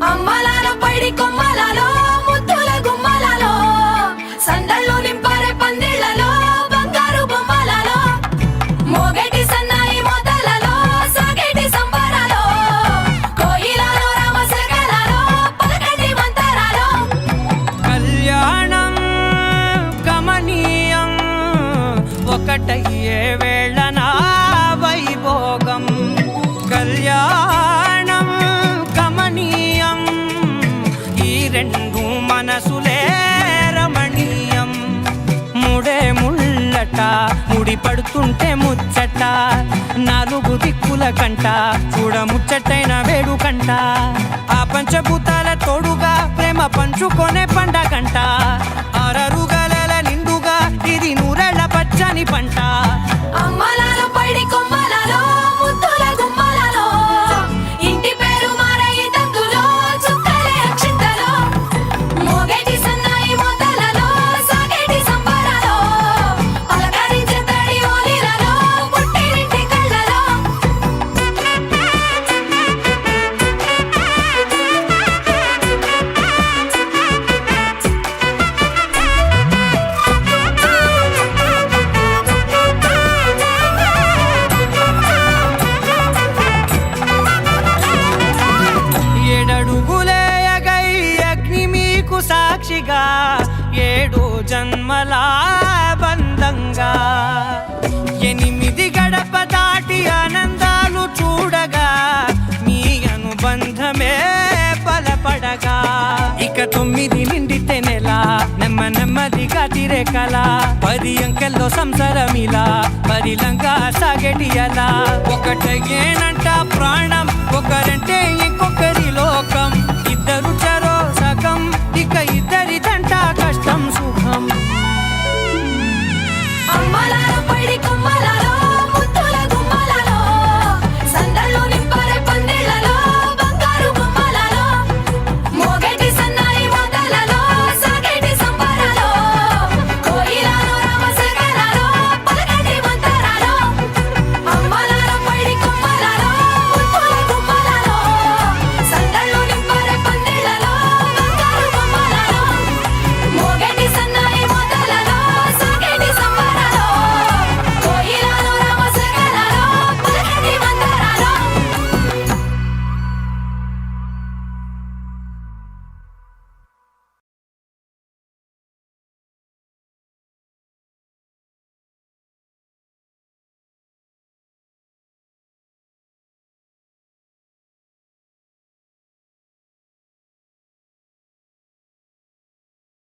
అమ్మలాలో పైడి కొమ్మలలో ముద్దుల గుమ్మలలో సందళ్ళు నింపారే పందిళ్లలో బంగారు బొమ్మలలో మోగేటి సన్నాయి మోతలలో సాగేటి సంబరాలో కోయిలలో రామశకలలో పలకటి మంతరాలో కళ్యాణం గమనీయం ఒకటయ్యే వేళనా వైభోగం కళ్యాణం గమనీయం ఈ రెండు మనసులే రమణీయం ముడే ముళ్ళట ముడి పడుతుంటే ముచ్చట నాలుగు దిక్కుల కంట చూడ ముచ్చటైన వేడుకంట ఆ పంచభూతాల తోడుగా ప్రేమ పంచుకొనే పండగంట ఆరరుగల నిండుగా ఇది నూరెళ్ళ పచ్చని పంట అమ్మలాలో పైడి కొమ్మలలో ముద్దుల గుమ్మలలో ఇంటి పేరు మారయి తందులో చుక్కలే అక్షింతలో మోగేటి సన్నాయి మోతలలో సాగేటి సంబరాలో పలకరించే తడి ఓలిలలో పుట్టినింటి కళ్ళలో ఏడడుగులేయగై అగ్ని మీకు సాక్షిగా ఏడు జన్మల బంధంగా ఎనిమిది గడప దాటి ఆనందాలు చూడగా మీ అనుబంధమే బలపడగా ఇక 9 నిండితే నెల నెమ్మదిగా తిరే కల 10 అంకెల్లో సంసారమిలా పరిలంగా సాగేటి అలా ఒకటేనంట ప్రాణం ఒకరంటే ఇంకొకరి